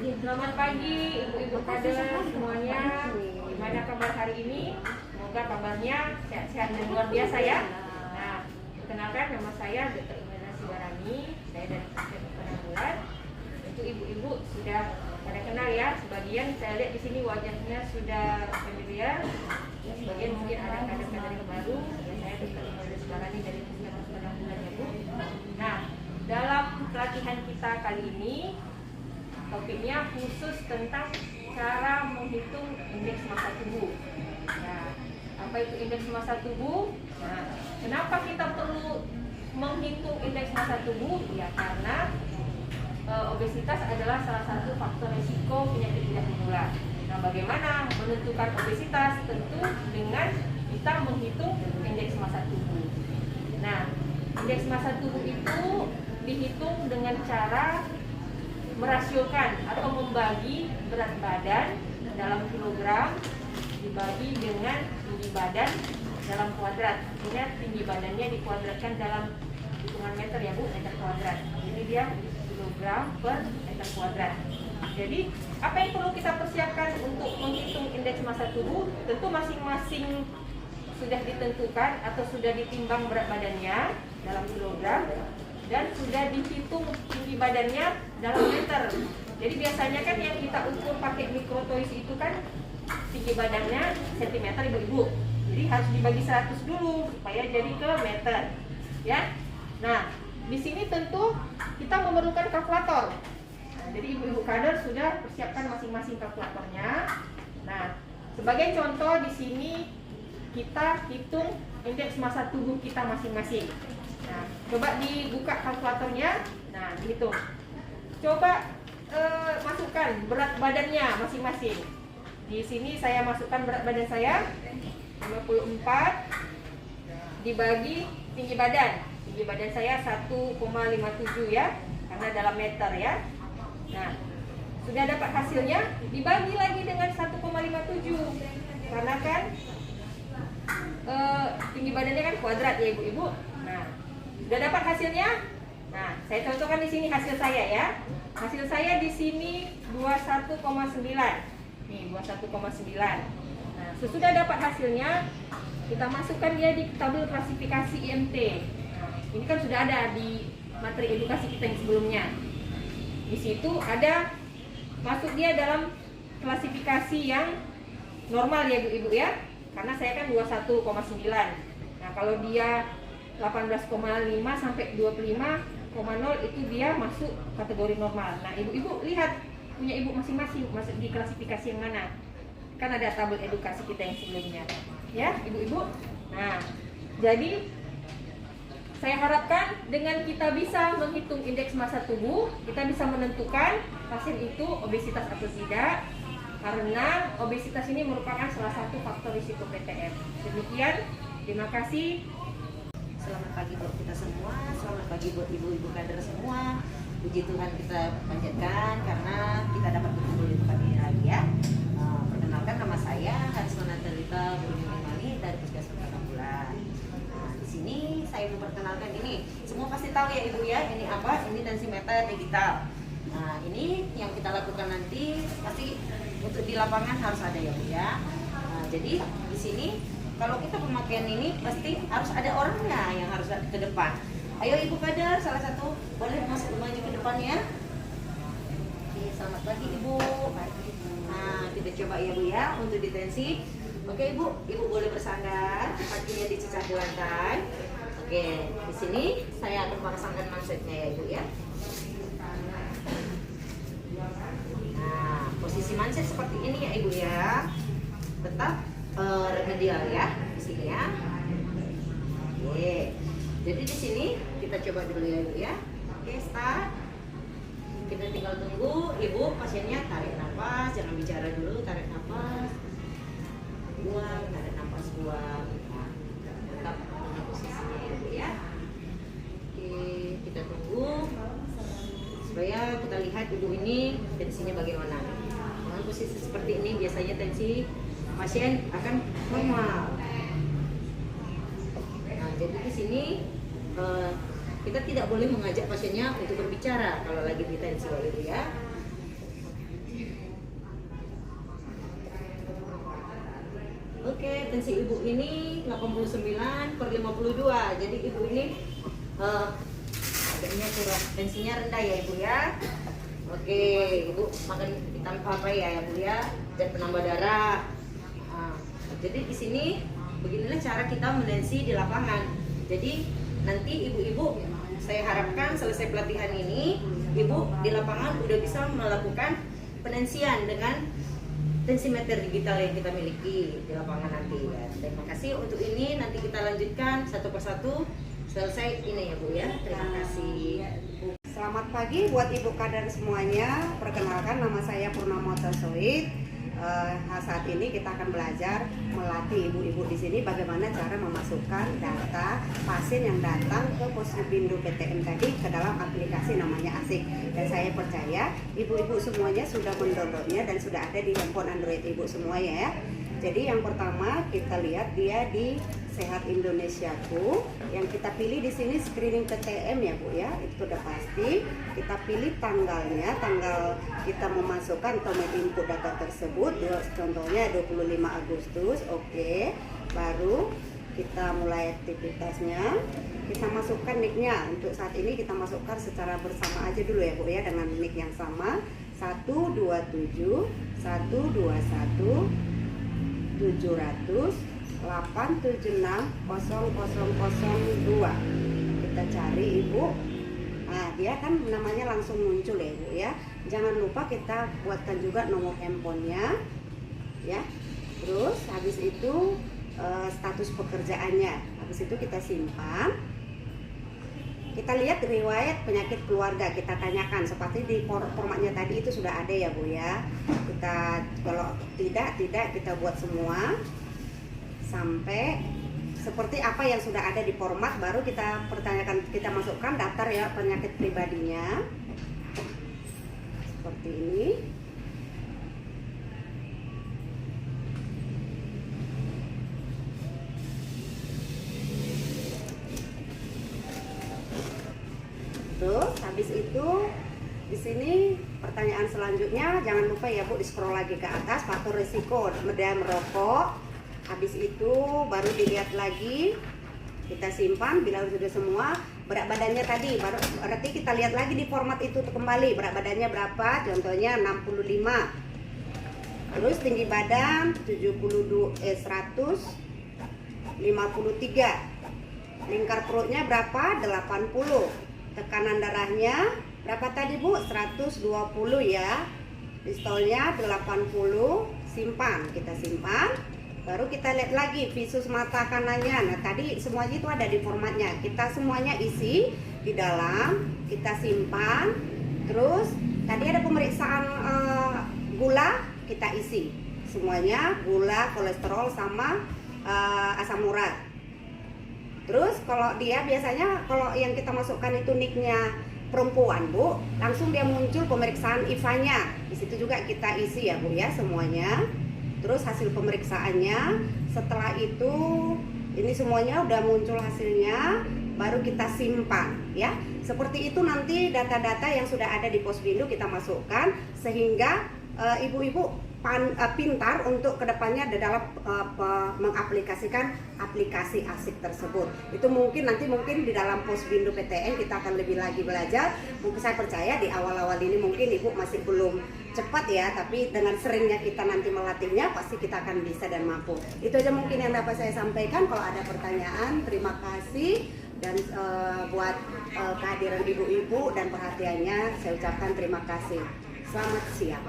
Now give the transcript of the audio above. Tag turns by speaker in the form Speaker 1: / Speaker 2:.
Speaker 1: Selamat pagi ibu-ibu kader semuanya. Gimana kabar hari ini? Semoga kabarnya sehat-sehat dan luar biasa ya. Nah, perkenalkan nama saya Dr. Imana Sibarani. Saya dari Puskesmas Penanggulan. Untuk ibu-ibu sudah pada kenal ya. Sebagian saya lihat di sini wajahnya sudah familiar. Sebagian mungkin ada kader-kader yang baru. Saya Dr. Imana Sibarani dari Puskesmas Penanggulan ya Bu. Nah, dalam pelatihan kita kali ini topiknya khusus tentang cara menghitung indeks massa tubuh. Nah, apa itu indeks massa tubuh? Nah, kenapa kita perlu menghitung indeks massa tubuh? Ya karena obesitas adalah salah satu faktor risiko penyakit tidak menular. Nah, bagaimana menentukan obesitas? Tentu dengan kita menghitung indeks massa tubuh. Nah, indeks massa tubuh itu dihitung dengan cara merasiokan atau membagi berat badan dalam kilogram dibagi dengan tinggi badan dalam kuadrat. Artinya tinggi badannya dikuadratkan dalam hitungan meter ya Bu, meter kuadrat. Ini dia kilogram per meter kuadrat. Jadi apa yang perlu kita persiapkan untuk menghitung indeks massa tubuh? Tentu masing-masing sudah ditentukan atau sudah ditimbang berat badannya dalam kilogram dan sudah dihitung tinggi badannya dalam meter. Jadi biasanya kan yang kita ukur pakai mikrotois itu kan tinggi badannya sentimeter ibu-ibu. Jadi harus dibagi 100 dulu supaya jadi ke meter. Ya. Nah, di sini tentu kita memerlukan kalkulator. Nah, jadi ibu-ibu kader sudah persiapkan masing-masing kalkulatornya. Nah, sebagai contoh di sini kita hitung indeks massa tubuh kita masing-masing. Nah, coba dibuka kalkulatornya. Nah, dihitung. Coba masukkan berat badannya masing-masing. Di sini saya masukkan berat badan saya 54 dibagi tinggi badan. Tinggi badan saya 1,57 ya, karena dalam meter ya. Nah, sudah dapat hasilnya, dibagi lagi dengan 1,57. Karena kan tinggi badannya kan kuadrat ya ibu-ibu. Nah, sudah dapat hasilnya. Nah, saya contohkan di sini hasil saya ya. Hasil saya di sini 21,9. Nih, 21,9. Nah, sesudah dapat hasilnya, kita masukkan dia di tabel klasifikasi IMT. Nah, ini kan sudah ada di materi edukasi kita yang sebelumnya. Di situ ada masuk dia dalam klasifikasi yang normal ya ibu-ibu ya. Karena saya kan 21,9. Nah, kalau dia 18,5 sampai 25,0 itu dia masuk kategori normal. Nah, ibu-ibu lihat punya ibu masing-masing masuk di klasifikasi yang mana. Kan ada tabel edukasi kita yang sebelumnya. Ya, ibu-ibu. Nah, jadi saya harapkan dengan kita bisa menghitung indeks massa tubuh, kita bisa menentukan pasien itu obesitas atau tidak. Karena obesitas ini merupakan salah satu faktor risiko PTM. Demikian, terima kasih.
Speaker 2: Selamat pagi buat kita semua, selamat pagi buat ibu-ibu kader semua. Puji Tuhan kita panjatkan karena kita dapat berkumpul di tempat ini lagi ya. Perkenalkan nama saya Harisma Natalita Burmini dari Puskesmas Penanggulan. Nah, di sini saya memperkenalkan ini. Semua pasti tahu ya ibu ya, ini apa? Ini tensimeter digital. Nah, ini yang kita lakukan nanti pasti untuk di lapangan harus ada ya bu ya. Nah, jadi di sini kalau kita pemakaian ini pasti harus ada orangnya yang harus ke depan. Ayo ibu kader, salah satu boleh masuk maju ke depan ya. Oke, selamat pagi ibu. Nah, kita coba ya bu ya untuk detensi. Oke ibu boleh bersandar, kakinya dicecah di lantai. Oke, di sini saya akan memasangkan mansetnya ya ibu ya. Nah, posisi manset seperti ini ya ibu ya. Tetap remedial ya di sini ya. Oke. Jadi di sini kita coba dulu ya ibu ya. Oke, start. Kita tinggal tunggu ibu pasiennya tarik nafas, jangan bicara dulu, tarik nafas. Buang, tarik nafas, buang. Tetap di posisinya ya ibu ya. Oke, kita tunggu supaya kita lihat ibu ini tensinya bagaimana. Dengan posisi seperti ini biasanya tensi pasien akan normal. Nah, jadi di sini kita tidak boleh mengajak pasiennya untuk berbicara kalau lagi di tensi ya ibu ya. kompetensi ibu ini 89/52. Jadi ibu ini agaknya kurang tensinya rendah ya ibu ya. Oke, ibu makan tanpa apa ya bu ya, dan penambah darah. Nah, jadi di sini beginilah cara kita menensi di lapangan. Jadi nanti ibu-ibu saya harapkan selesai pelatihan ini, ibu di lapangan udah bisa melakukan penensian dengan tensimeter digital yang kita miliki di lapangan nanti ya. Terima kasih untuk ini, nanti kita lanjutkan satu persatu selesai ini ya bu ya. Terima kasih.
Speaker 3: Selamat pagi buat ibu kader semuanya. Perkenalkan, nama saya Purnama Tasoid. Saat ini kita akan belajar melatih ibu-ibu di sini bagaimana cara memasukkan data pasien yang datang ke Posyandu PTM tadi ke dalam aplikasi namanya Asik. Dan saya percaya ibu-ibu semuanya sudah mendownloadnya dan sudah ada di handphone Android ibu semuanya ya. Jadi yang pertama kita lihat dia di Sehat Indonesiaku. Yang kita pilih di sini screening PTM ya bu ya, itu udah pasti. Kita pilih tanggalnya, tanggal kita memasukkan atau input data tersebut. Contohnya 25 Agustus, oke. Baru kita mulai aktivitasnya. Kita masukkan nicknya. Untuk saat ini kita masukkan secara bersama aja dulu ya bu ya, dengan nick yang sama 127 121 700 876 0002. Kita cari ibu. Nah dia kan namanya langsung muncul ya ibu ya. Jangan lupa kita buatkan juga nomor handphonenya ya. Terus habis itu status pekerjaannya. Habis itu kita simpan. Kita lihat riwayat penyakit keluarga, kita tanyakan seperti di formatnya tadi itu sudah ada ya bu ya. Kita kalau tidak kita buat semua sampai seperti apa yang sudah ada di format, baru kita pertanyakan, kita masukkan daftar ya penyakit pribadinya seperti ini. Terus habis itu di sini pertanyaan selanjutnya, jangan lupa ya bu di scroll lagi ke atas, faktor risiko media merokok. Habis itu baru dilihat lagi, kita simpan. Bila sudah semua, berat badannya tadi baru berarti kita lihat lagi di format itu kembali berat badannya berapa, contohnya 65. Terus tinggi badan 153. Lingkar perutnya berapa, 80. Tekanan darahnya berapa tadi bu, 120 ya. Pistolnya 80. Simpan, kita simpan. Baru kita lihat lagi visus mata kanannya. Nah tadi semuanya itu ada di formatnya. Kita semuanya isi di dalam, kita simpan. Terus tadi ada pemeriksaan gula, kita isi semuanya, gula, kolesterol sama asam urat. Terus kalau dia biasanya kalau yang kita masukkan itu nicknya perempuan bu, langsung dia muncul pemeriksaan IVA-nya. Di situ juga kita isi ya bu ya semuanya. Terus hasil pemeriksaannya, setelah itu ini semuanya udah muncul hasilnya, baru kita simpan ya. Seperti itu nanti data-data yang sudah ada di Posyandu kita masukkan, sehingga ibu-ibu pintar untuk kedepannya dalam mengaplikasikan aplikasi Asik tersebut. Itu mungkin nanti di dalam Posyandu PTN kita akan lebih lagi belajar. Mungkin saya percaya di awal-awal ini mungkin ibu masih belum cepat ya, tapi dengan seringnya kita nanti melatihnya pasti kita akan bisa dan mampu. Itu aja mungkin yang dapat saya sampaikan. Kalau ada pertanyaan, terima kasih. Dan buat kehadiran ibu-ibu dan perhatiannya saya ucapkan terima kasih. Selamat siang.